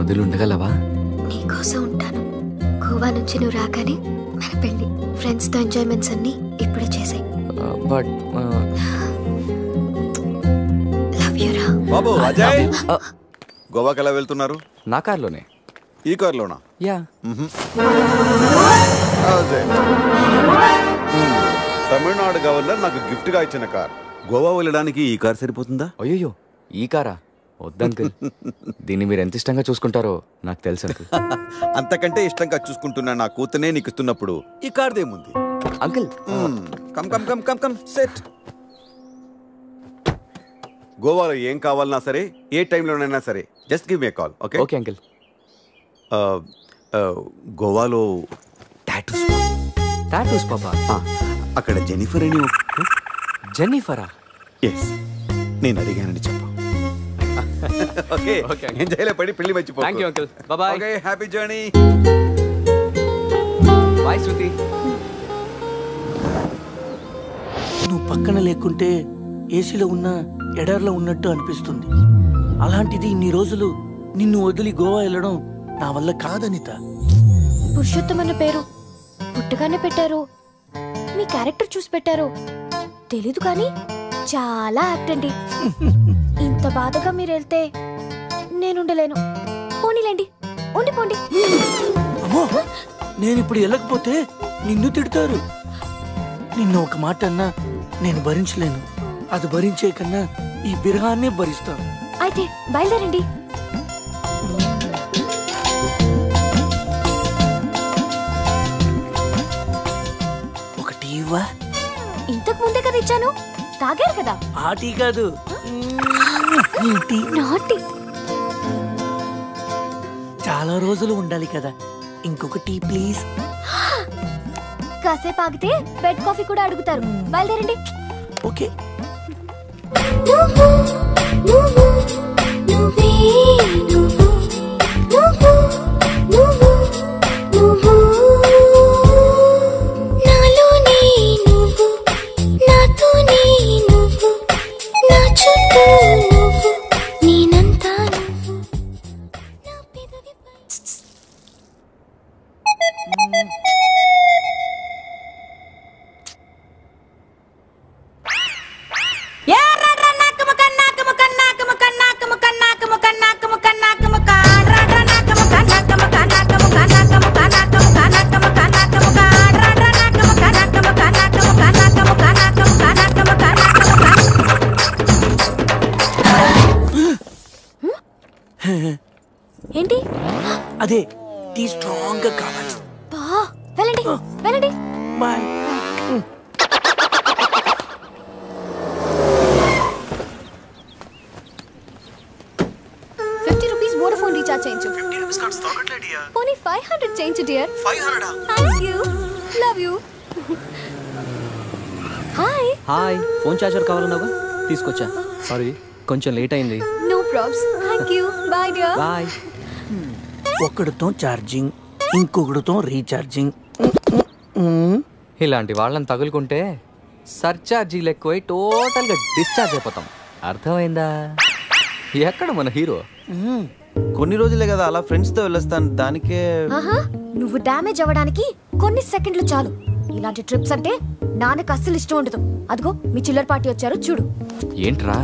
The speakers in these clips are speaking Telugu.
వదిలి ఉండగలవా? నీకోసం ఉంటాను. గోవా నుంచి నువ్వు రాగానే మన పెళ్లి. ఫ్రెండ్స్ తో ఎంజాయ్మెంట్స్ అన్ని ఇప్పుడే చేసాయి. బట్ లవ్ యు రా. బాబు అజయ్, గోవాకి ఎలా వెళ్తున్నారు? నా కార్లోనే. ఈ కార్లోనా? యా. తమిళనాడు గవర్నర్ నాకు గిఫ్ట్ గా ఇచ్చిన కార్. గోవా వెళ్ళడానికి ఈ కార్ సరిపోతుందా? అయ్యో, ఈ కారా? వద్దంకుల్. దీన్ని మీరు ఎంత ఇష్టంగా చూసుకుంటారో నాకు తెలుసు అంకుల్. అంతకంటే ఇష్టంగా చూసుకుంటున్నా నా కూతునే నీకు ఇస్తున్నప్పుడు ఈ కార్దేముంది? Uncle come come come come come set. గోవాలో ఏం కావాలన్నా సరే, ఏ టైంలోనైనా సరే, just give me call. Okay okay uncle. గోవాలో టాటూస్ పాపా. అక్కడ జెనిఫర్ అని జెన్నిఫరా? ఎస్, నేను అడిగానని చెప్పు. ఓకే ఓకే, ఎంజాయ్లో పడి పెళ్లి మర్చిపో. Thank you uncle. Bye bye. Okay, happy journey. Bye Shruti. నువ్వు పక్కన లేకుంటే ఏసీలో ఉన్న ఎడార్లో ఉన్నట్టు అనిపిస్తుంది. అలాంటిది ఇన్ని రోజులు నిన్ను వదిలి గోవా వెళ్ళడం నా వల్ల కాదనిత. పురుషోత్తం అన్న పేరు పుట్టగానే పెట్టారు, మీ క్యారెక్టర్ చూసి పెట్టారు తెలీదు కానీ చాలా యాక్ట్ అండి. ఇంత బాధగా మీరు వెళ్తే నేనుండలేను. పోనీలేండి, ఉండిపోండి. అమ్మో, నేను ఇప్పుడు వెళ్ళకపోతే నిన్ను తిడతారు. నిన్ను ఒక మాట అన్నా నేను భరించలేను. అది భరించే కన్నా ఈ బిరహాన్నే భరిస్తాను. అయితే బయలుదేరండి. ఒక టీవా? ఇంతకు ముందే కదా ఇచ్చాను, తాగారు కదా. ఆ టీ కాదు, నాటి. చాలా రోజులు ఉండాలి కదా, ఇంకొక టీ ప్లీజ్. కాసేపు ఆగితే బెడ్ కాఫీ కూడా అడుగుతారు. బయలుదేరండి. ఓకే. ఏంటి? అదే టీ స్ట్రాంగ్ గా కావాలి. వెళ్ళండి వెళ్ళండి. బాయ్. 50 rupees Vodafone recharge చేయించు. 50 rupees కార్డ్స్ దొరకట్లే డియర్. పోనీ 500 చేయించు dear. 500. Thank you, love you. Hi. Hi, phone charger కావాలన్నావా? తీసుకొచ్చా. సారీ, కొంచెం లేట్ అయింది. No probs. Thank you. Bye dear. Bye. ఒకడితో ఛార్జింగ్, ఇంకొకడితో రీఛార్జింగ్. ఇలాంటి వాళ్ళని తగులుకుంటే సర్చార్జీలు ఎక్కువై టోటల్ గా డిశ్చార్జ్ అయిపోతాం. అర్థమైందా? ఎక్కడ మన హీరో? కొన్ని రోజులే కదా అలా ఫ్రెండ్స్ తో వెళ్ళొస్తాను. దానికే నువ్వు డ్యామేజ్ అవ్వడానికి కొన్ని సెకండ్లు చాలు. ఇలాంటి ట్రిప్స్ అంటే నాన్నకు అస్సలు ఇష్టం ఉండదు. అదిగో మీ చిల్లర పార్టీ వచ్చారు చూడు. ఏంట్రా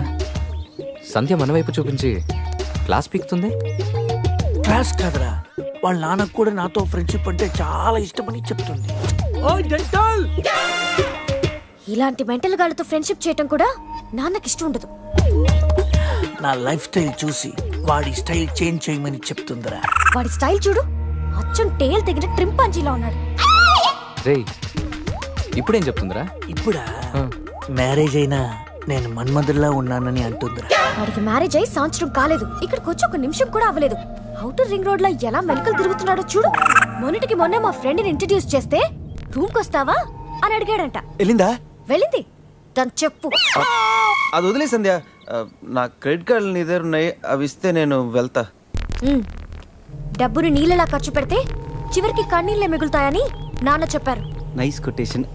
సంధ్య మన వైపు చూపించి క్లాస్ పీకుతుంది? క్లాస్ కాదురా, వాళ్ళ నాన్నకు కూడా నాతో ఫ్రెండ్షిప్ అంటే చాలా ఇష్టమని చెప్తుంది. ఇలాంటి మెంటల్ గాళ్ళతో ఫ్రెండ్షిప్ చేయటం కూడా నాన్నకి ఇష్టం ఉండదు. నా లైఫ్ స్టైల్ చూసి వాడి స్టైల్ చేంజ్ చేయమని చెప్తుందిరా. వాడి స్టైల్ చూడు, అచ్చం టేల్ తెగిన ట్రింపాంజీలా ఉన్నాడు. రేయ్, ఇప్పుడేం చెప్తుందిరా? ఇప్పుడా? మ్యారేజ్ అయినా నేను మన్మధుల్లా ఉన్నానని అంటుందిరా. వాడికి మ్యారేజ్ అయి సంవత్సరం కాలేదు, ఇక్కడికి వచ్చి ఒక నిమిషం కూడా అవ్వలేదు. అవుటర్ రింగ్ రోడ్ లో ఎలా మెలకలు తిరుగుతున్నాడో చూడు. మొన్నటికి మొన్న మా ఫ్రెండ్ ని ఇంట్రడ్యూస్ చేస్తే రూమ్ కొస్తావా అని అడిగాడంట. వెళ్ళిందా? వెళ్ళింది. దాని చెప్పు. అది వదిలే సంధ్య, నా క్రెడిట్ కార్డులు నీ దగ్గర ఉన్నాయి, అవి ఇస్తే నేను వెళ్తా. డబ్బుని నీళ్ళలా ఖర్చు పెడితే చివరికి కన్నీళ్ళే మిగులుతాయని నాన్న చెప్పారు. Nice quotation.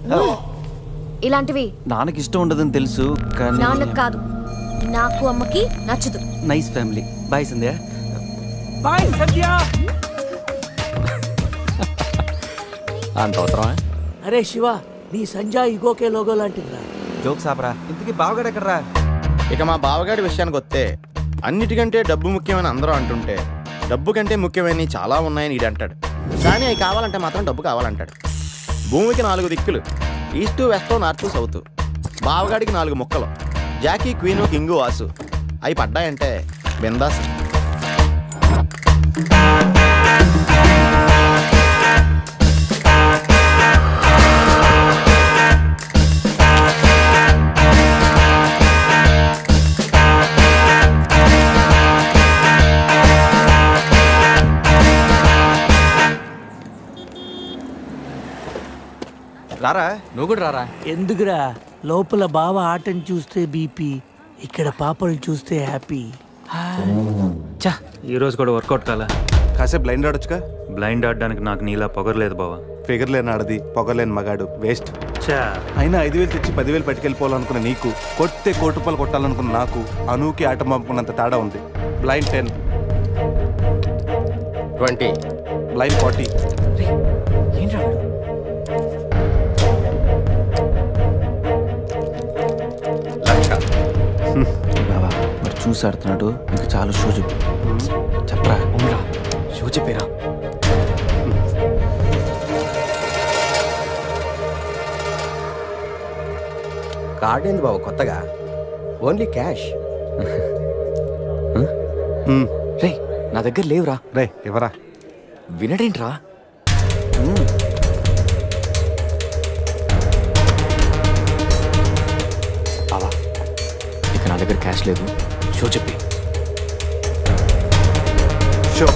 ఇలాంటివి నాన్నకి ఇష్టం ఉండదని తెలుసు కానీ నాన్నకు కాదు, నాకు అమ్మకి నచ్చదు. Nice family. బాయ్ సంధ్య. బాయ్ సంధ్య. అంత అవసరమా? అరే శివ, నీ సంధ్య ఇగోకే లోగో లాంటిదిరా. జోక్స్ ఆపరా. ఇంతకీ బావగాడు ఎక్కడరా? ఇక మా బావగాడి విషయానికి వస్తే అన్నిటికంటే డబ్బు ముఖ్యమని అందరూ అంటుంటే డబ్బు కంటే ముఖ్యమైనవి చాలా ఉన్నాయని ఈడు అంటాడు. కానీ అవి కావాలంటే మాత్రం డబ్బు కావాలంటాడు. భూమికి 4 దిక్కులు, ఈస్ట్ వెస్ట్ నార్త్ సౌత్. బావగాడికి 4 ముక్కలు, జాకీ క్వీను కింగు వాసు. అవి పడ్డాయంటే బిందాస్. రారా. నువ్వు కూడా రారా. ఎందుకురా? లోపల బావ ఆటను చూస్తే బీపీ, ఇక్కడ పాపలు చూస్తే హ్యాపీ. చా, ఈ రోజు కూడా వర్కౌట్ కాలా? కాసేపు బ్లైండ్ ఆడొచ్చుగా. బ్లైండ్ ఆడడానికి నాకు నీలా పొగరలేదు బావా. ఫిగర్ లేని ఆడది, పొగలేని మగాడు వేస్ట్. చా, అయినా 5,000 తెచ్చి 10,000 పట్టుకెళ్ళిపోవాలనుకున్న నీకు, కొట్టే ₹1 కోటి కొట్టాలనుకున్న నాకు, అనూకి ఆట పంపుకున్నంత తేడా ఉంది. Blind 10, 20, blind 40. ఏంట్రా వీడు? బావా మరి చూసి ఆడుతున్నాడు. ఇంకా చాలా షో చెప్పు. చెప్పరా. అవునరా, షో చెప్పేరా. కార్డ్ ఏంది బావ కొత్తగా? Only cash. రే, నా దగ్గర లేవురా. రే ఎవరా? వినడేంట్రా? బావా, ఇక నా దగ్గర క్యాష్ లేదు. షో చెప్పి. షో.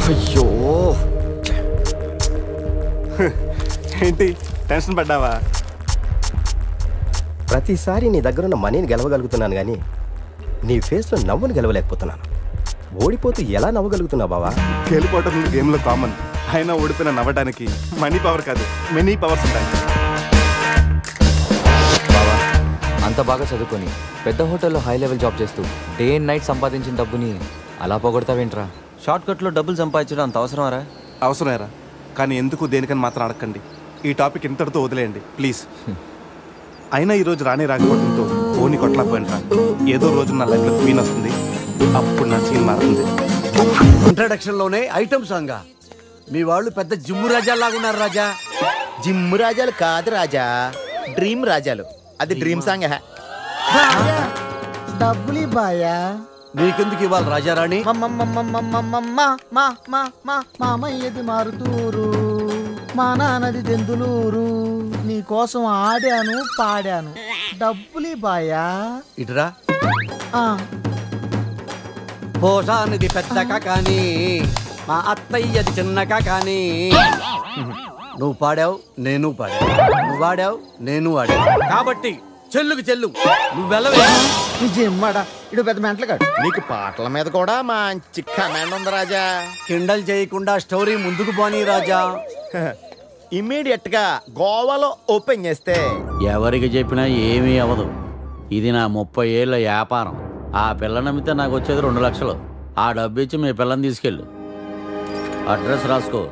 అయ్యో, ఏంటి టెన్షన్ పడ్డావా? ప్రతిసారి నీ దగ్గరున్న మనీని గెలవగలుగుతున్నాను కానీ నీ ఫేస్లో నవ్వును గెలవలేకపోతున్నాను. ఓడిపోతూ ఎలా నవ్వగలుగుతున్నావు బావా? గెలిపోవటం గేమ్లో కామన్. అయినా ఓడిపోయిన నవ్వడానికి మనీ పవర్ కాదు, మెనీ పవర్స్ ఉంటాయి. బావా, అంత బాగా చదువుకొని పెద్ద హోటల్లో హై లెవెల్ జాబ్ చేస్తూ డే అండ్ నైట్ సంపాదించిన డబ్బుని అలా పోగొడతావేంట్రా? షార్ట్ కట్లో డబ్బులు సంపాదించడం అంత అవసరమారా? అవసరమేరా, కానీ ఎందుకు దేనికని మాత్రం అడగండి. ఈ టాపిక్ ఇంతటితో వదిలేయండి ప్లీజ్. అయినా ఈరోజు రానే రాకపోవడంతో ఓని కొట్టలేకపోయినరా. ఏదో రోజు నా లైఫ్లో క్వీన్ వస్తుంది, అప్పుడు నా సీన్ మారుతుంది. ఇంట్రడక్షన్ లోనే ఐటమ్ సాంగ్. మీ వాళ్ళు పెద్ద జిమ్ము రాజాలాగా ఉన్నారు రాజా. జిమ్ రాజాలు కాదు రాజా, డ్రీమ్ రాజాలు. అది డ్రీమ్ సాంగ్. డబ్బులు బాయా. నీకెందుకు ఇవ్వాలి రాజారాణి? మామయ్యది మారుతూరు, మా నాన్నది దెందులూరు. నీ కోసం ఆడాను పాడాను, డబ్బులు బాయా. ఇటురా. పోసానిది పెద్దక కానీ మా అత్తయ్యది చిన్నక కానీ. నువ్వు పాడావు, నేను పాడావు. నువ్వు వాడావు, నేను వాడావు. కాబట్టి చెల్లుకు చెల్లు, నువ్వెళ్ళవే. నిజమ్మడా, ఇడు పెద్ద మెంటలు కాదు. నీకు పాటల మీద కూడా మంచి కమాండ్ ఉంది రాజా. కిండల్ చేయకుండా స్టోరీ ముందుకు పోనీ రాజా. ఇమ్మీడియట్ గా గోవాలో ఓపెన్ చేస్తే ఎవరికి చెప్పినా ఏమీ అవ్వదు. ఇది నా 30 ఏళ్ళ వ్యాపారం. ఆ పిల్ల నమ్మితే నాకు వచ్చేది 2 లక్షలు. ఆ డబ్బు ఇచ్చి మీ పిల్లని తీసుకెళ్ళు. అడ్రస్ రాసుకో.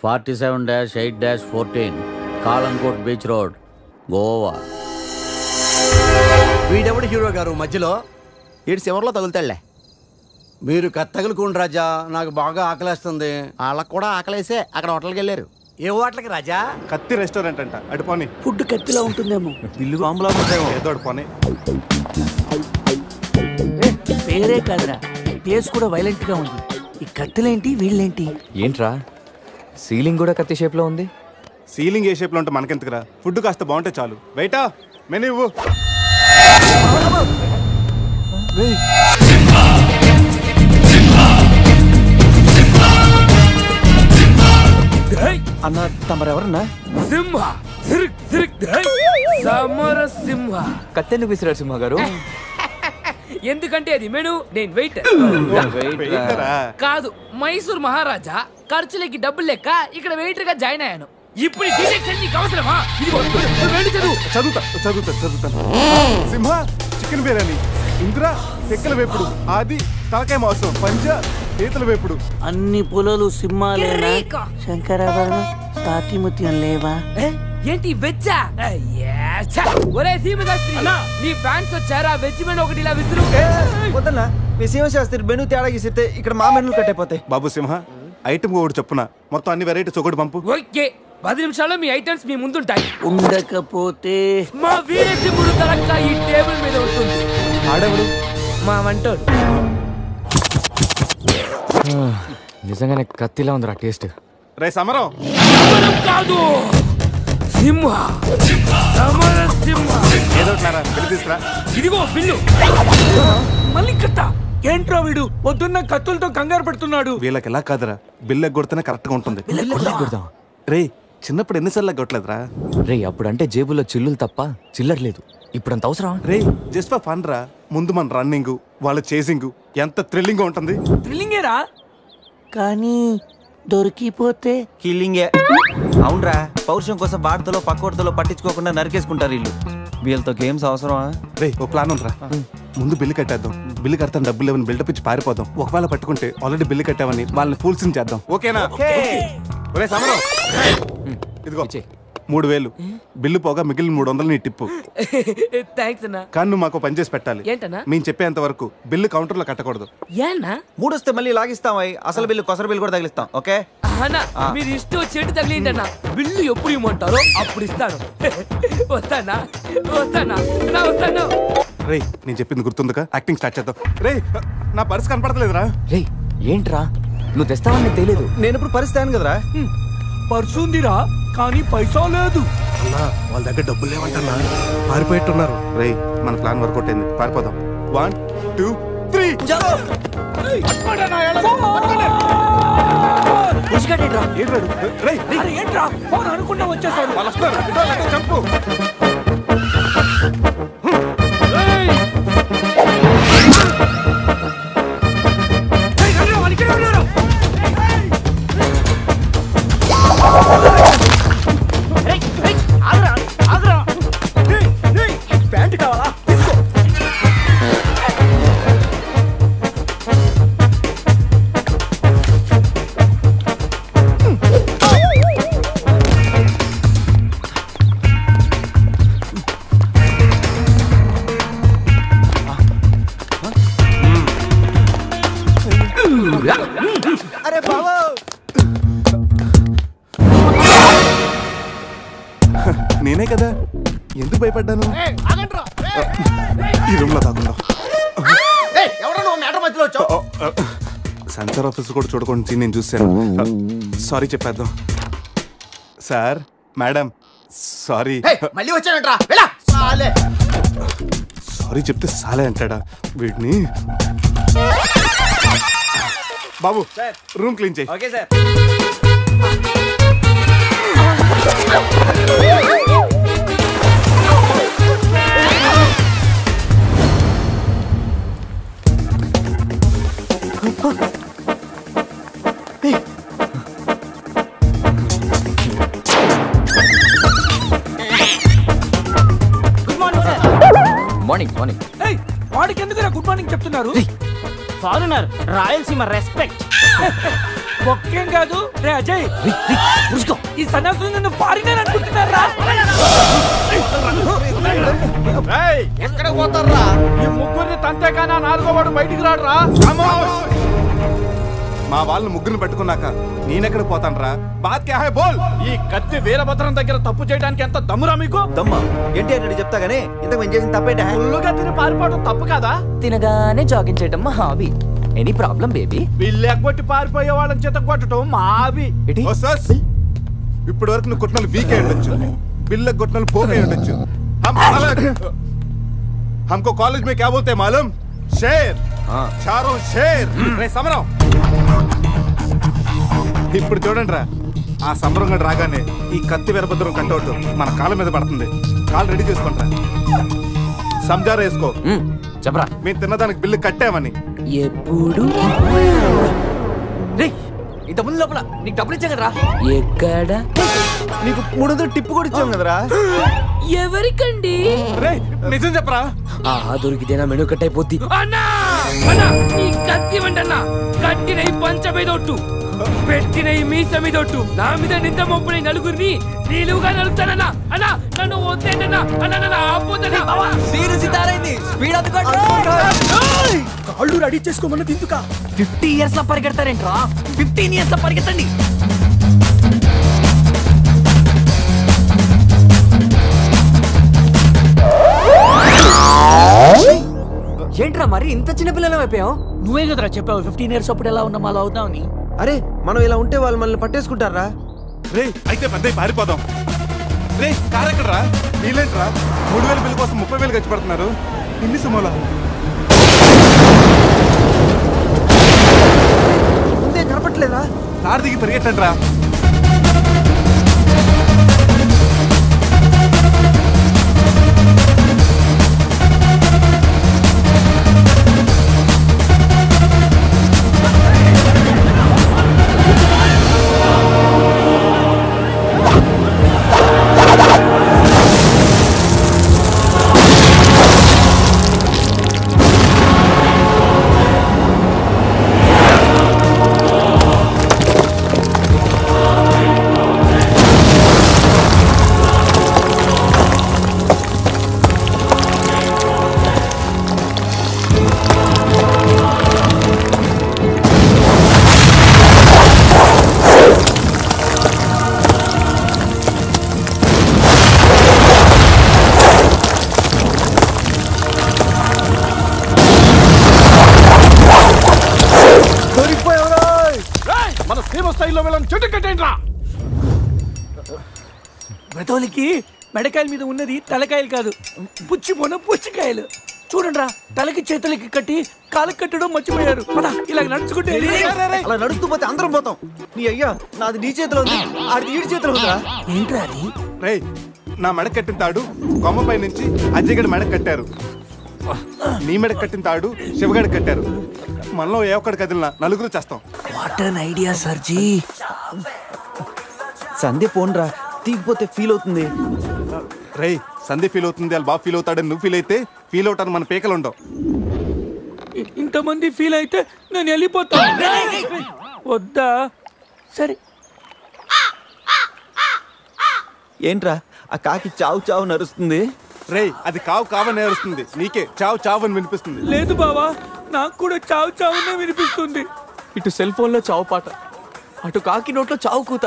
47-8-14 కాలంకోట్ బీచ్ రోడ్, గోవా. వీడెవడు హీరో గారు మధ్యలో? ఈడు చివరిలో తగులుతాడులే. మీరు కత్తగలుకోండి రాజా, నాకు బాగా ఆకలేస్తుంది. వాళ్ళకు కూడా ఆకలేసే అక్కడ హోటల్కి వెళ్ళారు. ఏ హోటల్కి రాజా? కత్తి రెస్టారెంట్ అంట, అడుపోని. ఫుడ్ కత్తిలా ఉంటుందేమో. బిల్లు బాంబులా ఉంటాయేమో. ఏదో అడుపోని. పేరే కాదురా, ప్లేస్ కూడా వైలెంట్ గా ఉంది. ఈ కత్తులేంటి, వీళ్ళేంటి? ఏంట్రా, సీలింగ్ కూడా కత్తి షేప్లో ఉంది. సీలింగ్ ఏ షేప్లో ఉంటే మనకెందుకురా, ఫుడ్ కాస్త బాగుంటే చాలు. బయట మెనూ ఇవ్వు. అన్న తమరెవరన్నా? సింహ సమర సింహ. కత్తెందుకు విసిరారు సింహ గారు? ఎందుకంటే అది మెను, నేను వెయిట్ కాదు. మైసూర్ మహారాజా ఖర్చులకి డబ్బులు లెక్క ఇక్కడ వెయిటర్ గా జాయిన్ అయ్యాను. ఇప్పుడు అవసరమా? చదువుతాను. సింహ చికెన్ బిర్యానీ, ఇంద్ర చెక్కల వేపుడు, ఆది తలకాయ మాంసం, పంజ పీతల వేపుడు. అన్ని పొలాలు సింహాలేనా? శంకరాభరణం సాటిముత్యం లేవా? ఏంటి వెజ్జా? ఒరే సీమశాస్త్రి, నీ ఫ్యాన్స్ వచ్చారా? వెజ్ మెను ఒకటి ఇలా విసురు. వద్దన్నా, మీ సీమశాస్త్రి మెను తేడా గీసితే ఇక్కడ మా మెనూ కట్టయిపోతాయి. బాబు సింహ, ఐటమ్ ఒకటి చెప్పున మొత్తం అన్ని వెరైటీస్ ఒకటి పంపు. ఓకే, 10 నిమిషాల్లో మీ ఐటమ్స్ మీ ముందుంటాయి. ఉండకపోతే మా వీరసింహుడు తలక్క ఈ టేబుల్ మీద ఉంటుంది. ఆడవుడు మా వంటోడు. నిజంగానే కత్తిలా ఉందిరా టేస్ట్. రే సమరం కాదు, సింహ సమర సింహ. ఏదోటినారా బిల్లు తీసుకురా. ఇదిగో బిల్లు. మళ్ళీ కత్త. ఏంట్రా వీడు పొద్దున్న కత్తులతో కంగారు పెడుతున్నాడు? వీళ్ళకి ఎలా కాదురా, బిల్లు ఎగ్గొడితేనే కరెక్ట్ గా ఉంటుంది. రే చిన్నప్పుడు ఎన్నిసార్లు ఎగ్గొట్టలేదురా? రే అప్పుడంటే జేబులో చిల్లులు తప్ప చిల్లర లేదు. ఇప్పుడంత అవసరం? రే జస్ట్ ఫర్ ఫన్ రా. ముందు మన రన్నింగ్, వాళ్ళ చేసింగ్ ఎంత థ్రిల్లింగ్ గా ఉంటుంది. థ్రిల్లింగేరా, కానీ దొరికిపోతే కిల్లింగే. అవునరా, పౌరుషం కోసం వార్తలో పక్కోడతలో పట్టించుకోకుండా నరికేసుకుంటారు వీళ్ళు. వీళ్ళతో గేమ్స్ అవసరమా? రే ఒక ప్లాన్ ఉందిరా. ముందు బిల్లు కట్టేద్దాం. బిల్లు కడతాను డబ్బులు లేవని బిల్డప్ ఇచ్చి పారిపోదాం. ఒకవేళ పట్టుకుంటే ఆల్రెడీ బిల్లు కట్టామని వాళ్ళని ఫూల్సింగ్ చేద్దాం. ఓకేనా? ఒరే సమరం, ఇదిగో 3000 బిల్లు పోగా మిగిలిన 300 నీ టిప్పు. థ్యాంక్స్ అన్నా. కానీ నువ్వు మాకు పని చేసి పెట్టాలి. ఏంటన్నా? మేము చెప్పేంత వరకు బిల్లు కౌంటర్ లో కట్టకూడదు. ఏనా? 3 వస్తే మళ్ళీ లాగిస్తాం. అసలు బిల్లు కొసర బిల్లు కూడా తగిలిస్తాం. ఓకే అన్నా, మీరు ఇష్టం వచ్చేట్టు తగిలిందన్నా. బిల్లు ఎప్పుడు ఇమ్మంటారో అప్పుడు ఇస్తాను. వస్తానా? రే నేను చెప్పింది గుర్తుందిగా? యాక్టింగ్ స్టార్ట్ చేద్దాం. రే నా పర్స్ కనపడలేదురా. రే ఏంట్రా నువ్వు తెస్తావని తెలియదు. నేను ఇప్పుడు పరిస్థితి కదరా. పర్సు ఉందిరా, కానీ పైసా లేదు. వాళ్ళ దగ్గర డబ్బులు లేవంటన్నా, పారిపోయేట్టున్నారు. రే మన ప్లాన్ వర్కౌట్ అయింది, పారిపోదాం. 1 2 3 ఏంట్రా ఫోన్ అనుకుంటా వచ్చేసారు. వాళ్ళు వస్తారు. చంపు. ప్యాంట్ కావాలా? అరే బాబు, నేనే కదా, ఎందుకు భయపడ్డాను? ఈ రూమ్ లో కాకుండా సెన్సార్ ఆఫీస్ కూడా చూడకుండా నేను చూశాను. సారీ చెప్పేద్దాం. Sir madam sorry. మళ్ళీ వచ్చానంట్రా. సారీ చెప్తే సాలే అంటాడా వీడిని? బాబు రూమ్ క్లీన్ చేయి. Okay sir. Morning morning. వాడికి ఎందుకు గుడ్ మార్నింగ్ చెప్తున్నారు? Foreigner, Rayalaseema respect. ఒక్కేం కాదు రే అజయ్, ఈ సన్యాసులు నిన్ను ఫారినర్ అనుకుంటున్నారా? ఎక్కడ పోతారా? ఈ ముగ్గురిని తంతేగానా 4వ వాడు బయటికి రాడురా. మా వాళ్ళని ముగ్గురిని పెట్టుకున్నాక నేనెక్కడ పోతాను రా? బాత్ క్యా హై బోల్. ఈ కత్తి వీరభద్రం దగ్గర తప్పు చేయడానికి ఎంత దమ్మురా మీకు? దమ్మా ఏంటి అంటే చెప్తా గానీ ఇంతకు మేము చేసిన తప్పేంటి? ఫుల్లుగా తిని పారిపోవడం తప్పు కదా? తినగానే జాగింగ్ చేయడం మా hobby. Any problem baby? Bill ఎగ్గొట్టి పారిపోయే వాళ్ళని చేత కొట్టడం మా హాబీ. ఇప్పటి వరకు నువ్వు కొట్టిన వీక్ అయి ఉండొచ్చు, బిల్ల కొట్టిన పోక్ అయి ఉండొచ్చు. हमको कॉलेज में क्या बोलते हैं मालूम? शेर. चारों शेर. రే సమరం. ఇప్పుడు చూడండి రా, ఆ సమరం గడు రాగానే ఈ కత్తి వీరభద్రం కట్అవుట్ మన కాళ్ళ మీద పడుతుంది. కాళ్ళు రెడీ చేసుకుంటారా? సంజారా వేసుకో. చెప్పరా, మేము తిన్నదానికి బిల్లు కట్టామని. ఎప్పుడు ఇంత ముందు లోపల నీకు డబ్బులు ఇచ్చాం కదరా. ఎక్కడ? నీకు 300 టిప్పు కూడా ఇచ్చాం కదరా. ఎవరికండి? నిజం చెప్పరా? దొరికితేనా మెను కట్ అయిపోద్ది. అన్నా అన్నా ఈ కత్తి వండన్నా, కట్టిన ఈ పంచ మీదొట్టు, పెట్టిన ఈ మీస మీదొట్టు, నా మీద నింద మొప్పుని నలుగురిని నీలుగా నలుగుతానన్నా. అన్నా నన్ను వద్దేంటన్నా, అన్నా నన్ను ఆపోతన్నా. స్పీడ్ కాళ్ళు రెడీ చేసుకోమన్నది ఎందుక? 50 years లో పరిగెడతారేంట్రా? 15 years లో పరిగెత్తండి. ఏంట్రా మరి ఇంత చిన్న పిల్లలు అయిపోయావు? నువ్వే కదరా చెప్పావు 15 years అప్పుడు ఎలా ఉన్నాం అలా అవుతామని. అరే మనం ఇలా ఉంటే వాళ్ళు మనల్ని పట్టేసుకుంటారా? రే అయితే పెద్ద పారిపోదాం. రే కారు ఎక్కడరా? వీలేంట్రా 3000 బిల్లు కోసం 30,000 ఖర్చు పెడుతున్నారు. ఇన్ని సుమోలా ముందే కనపట్లేదా? కారు దిగి పరిగెట్టండి రా. బ్రతోలికి మెడకాయల మీద ఉన్నది తలకాయలు కాదు, పుచ్చికాయలు. చూడండి రా, తలకి చేతులకి కట్టి కాళ్ళకి కట్టడం మర్చిపోయారు. ఇలా నడుచుకుంటే అలా నడుస్తూ పోతే అందరం పోతాం. నీ అయ్యా నాది నీ చేతిలో ఉంది, ఆడి ఈడి చేతిలో ఉందిరా. ఏంట్రా అది? రే నా మెడ కట్టిన తాడు కొమ్మపై నుంచి అజయగడ మెడ కట్టారు. నీ మెడ కట్టిన తాడు శివగడ కట్టారు. మనలో ఏ ఒక్కడి కదిలినా నలుగురు చేస్తాం. What an idea sir ji. సందే ఫోన్ రా, తీగిపోతే ఫీల్ అవుతుంది. రే సందే ఫీల్ అవుతుంది, వాళ్ళు బాగా ఫీల్ అవుతాడని నువ్వు ఫీల్ అయితే ఫీల్ అవుతాను మన పేకలు ఉండవు. ఇంతమంది ఫీల్ అయితే నేను వెళ్ళిపోతా. వద్దా? సరే. ఏంట్రా ఆ కాకి చావు చావు నరుస్తుంది? రే అది కావని నేరుస్తుంది, నీకే చావు అని వినిపిస్తుంది. లేదు బావా, నాకు కూడా చావునే వినిపిస్తుంది. ఇటు సెల్ ఫోన్ లో చావు పాట, అటు కాకి నోట్లో చావు కూత.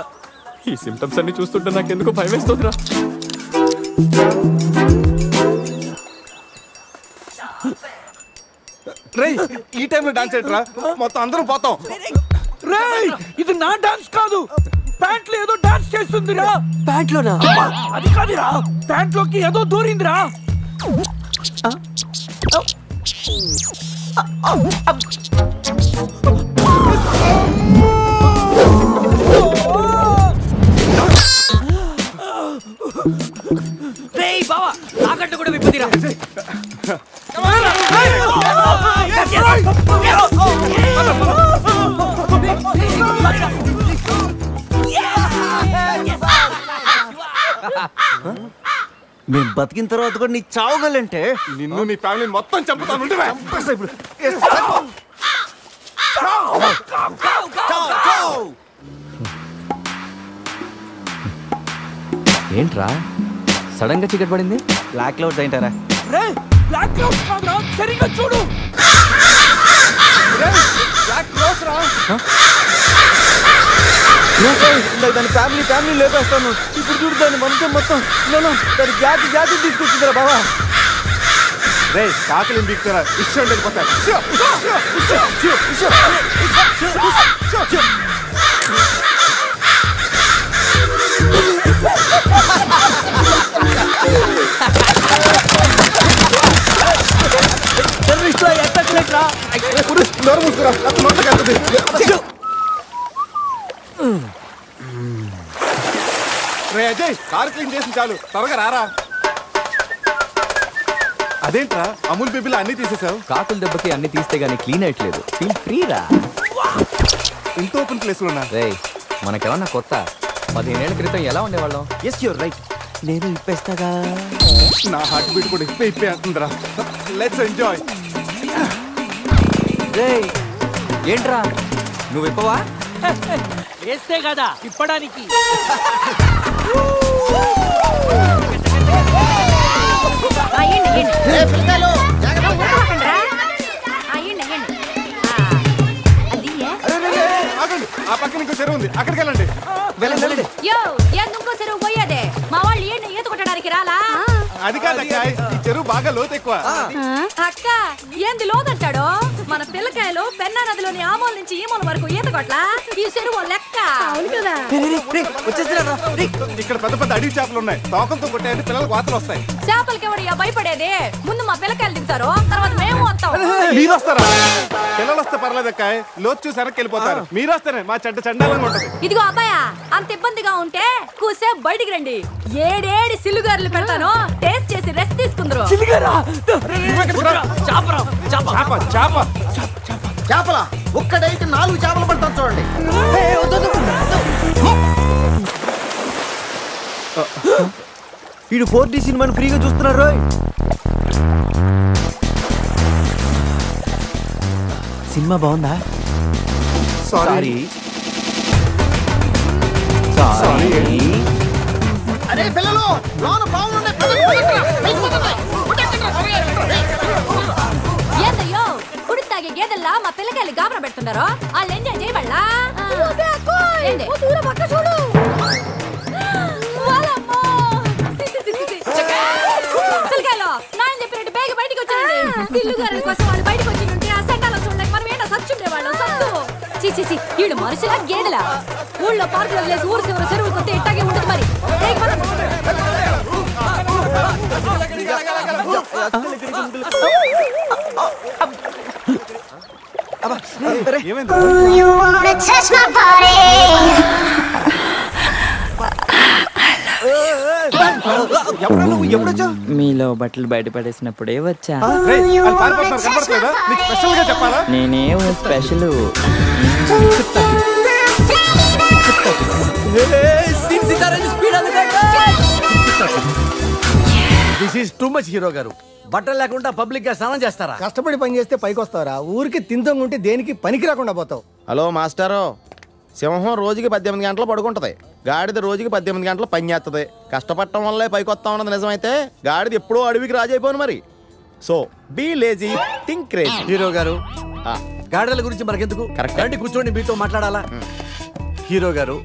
ఈ సిమ్టమ్స్ అన్ని చూస్తుంటే నాకు ఎందుకో భయం వేస్తుందిరా. రే ఈ టైంలో డాన్స్ ఏంట్రా? మొత్తం అందరం పోతాం. రే ఇది నా డాన్స్ కాదు, ప్యాంట్ లో ఏదో డాన్స్ చేస్తుందిరా. ప్యాంట్ లోనా? అది కాదురా, ప్యాంట్ లోకి ఏదో దూరిందిరా. రేయ్ బావా, తాకట్టు కూడా విప్పుదిరా. మేము బతికిన తర్వాత కూడా నీ చావుగలంటే నిన్ను నీ ఫ్యామిలీ మొత్తం చంపుతాను. ఏంట్రా సడన్ గా చీకటి పడింది? బ్లాక్ క్లౌడ్స్ ఏంటారా? రే బ్లాక్ క్లౌడ్స్ కాదురా, సరిగ్గా చూడు. బ్లాక్ క్రోస్ రా. దాని ఫ్యామిలీ లేపేస్తాను. ఇప్పుడు చూడు దాని వంశం మొత్తం దాని జాతి తీసుకొచ్చిందిరా బావా. రే కాకలి బీక్తారా, ఇష్టం వెళ్ళిపోతారు. నోరు మూసుకురా నోట్లోకి వెళ్తుంది. రే అజయ్ కారు క్లీన్ చేసి చాలు త్వరగా రారా. అదేంట్రా అమూల్ బేబీలో అన్ని తీసేసావు? కాకుల దెబ్బకి అన్ని తీస్తే గానీ క్లీన్ అయ్యట్లేదు. ఫీల్ ఫ్రీ రా. ఇంత ఓపెన్ ప్లేస్ ఉన్నా రేయ్ మనకేమన్నా కొత్త? 15 ఏళ్ల క్రితం ఎలా ఉండేవాళ్ళం? Yes you're right. నేను ఇప్పేస్తాగా. నా హార్ట్ బీట్ కూడా ఇప్పే అంటుందిరా. Let's enjoy. రేయ్ ఏంట్రా నువ్వు ఇప్పవా? వేస్తే కదా ఇప్పడానికి. ఆ పక్కన ఇంకో చెరువు ఉంది, అక్కడికి వెళ్ళండి. ఇంకో చెరువు పోయేదే మా వాళ్ళు ఈత కొట్టడానికి రాలా? అది కాదక్క, ఈ చెరువు బాగా లోతు ఎక్కువ. అక్క ఏంది లోదంటాడు? మన పిల్లకాయలు పెన్నా నదిలోని ఆ మూల నుంచి ఈ మూల వరకు ఈత కొట్లా. ఈ చెరువు లెక్క. అవును కదా. ఇక్కడ పెద్ద పెద్ద అడవి చేపలు ఉన్నాయి, తోకలతో కొట్టాయంటే పిల్లలకు వాతలు వస్తాయి. చేపలకి ఎవడయ్యా భయపడేది? ముందు మా పిల్లకాయలు దిగుతారు, తర్వాత మేము వస్తాం. మీరు వస్తారా? పిల్లలు వస్తే పర్లేదక్క, లోతు చూసి వెనక్కి వెళ్ళిపోతారు. మీరు వస్తేనే మా చెడ్డ చండాలంగా ఉంటది. ఇదిగో అబ్బాయా, అంత ఇబ్బందిగా ఉంటే కూసే బయటికి రండి. 7 సిలుగారులు పెడతాను, టేస్ట్ చేసి రెస్ట్ తీసుకుందరు. చేపల ఒక్కడైతే 4 చేపలు పడతాను చూడండి. వీడు 4D సినిమాని ఫ్రీగా చూస్తున్నారు. సినిమా బాగుందా? సారీ. అరే పిల్లలు లోన బాగుండే ఏందయ్యో కుడి తాగే గేదెల్లా మా పిల్లకాయలు గాబరా పెడుతున్నారో వాళ్ళు ఎంజాయ్ చేయబడలా? పిల్లకాయలు నాయన చెప్పినట్టు బేగ బయటికి వచ్చారండి. సిల్లుగారుల కోసం వాళ్ళు బయటకు వచ్చి ఉంటే ఆ సెంటాల చూడలేక మనం ఏంటో సచ్చుండేవాళ్ళం. సత్తు చీచి వీళ్ళు మనుషులా గేదెలా? ఊళ్ళో పార్కులు వదిలేసి ఊరు చివరి చెరువులు కొత్త ఇట్టాగే ఉంటుంది. మరి మీలో బట్టలు బయట పడేసినప్పుడే వచ్చా. నేనేం special. This is too much hero గారు. బట్టలు లేకుండా పబ్లిక్ గా స్నానం చేస్తారా? కష్టపడి పని చేస్తే పైకి వస్తారా? ఊరికి తింతంగుంటే దేనికి పనికి రాకుండా పోతావు. హలో మాస్టారు, సింహం రోజుకి 18 గంటలు పడుకుంటది, గాడిద రోజుకి 18 గంటలు పని చేస్తుంది. కష్టపడటం వల్లే పైకి వస్తా ఉన్నది నిజమైతే గాడిద ఎప్పుడో అడవికి రాజైపోను. మరి so be lazy, think crazy. Hero గారు గాడిదల గురించి మనకెందుకు, రండి కూర్చోండి, మీతో మాట్లాడాలా. హీరో గారు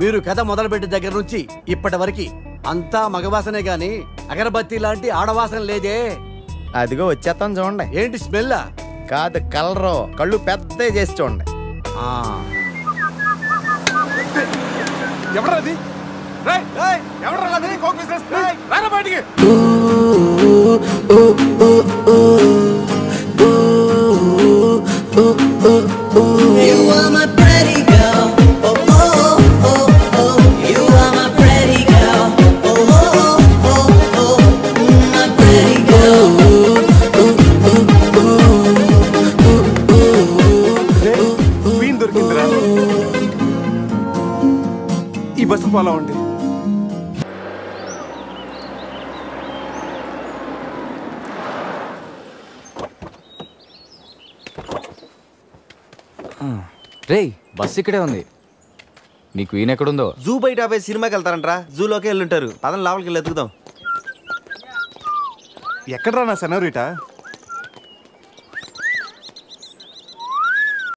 మీరు కథ మొదలుపెట్టిన దగ్గర నుంచి ఇప్పటి వరకు అంతా మగవాసనే గాని అగరబత్తి లాంటి ఆడవాసన లేదే. అదిగో వచ్చేస్తాను చూడండి. ఏంటి స్మెల్? కాదు కలరు, కళ్ళు పెద్ద చేసి చూడండి. ఎవరది? ఎవరు బయటికి? వీన్ దొరికిందిరా. ఈ బస్సు పోలా ఉంది. రేయ్ బస్ ఇక్కడే ఉంది. నీకు ఈయన ఎక్కడుందో? జూ బయట ఆపే సినిమాకి వెళ్తారంట్రా. జూలోకి వెళ్ళుంటారు. పదం లోపలికి వెళ్ళి ఎత్తుకుదాం. ఎక్కడరా నా సెనోరిటా?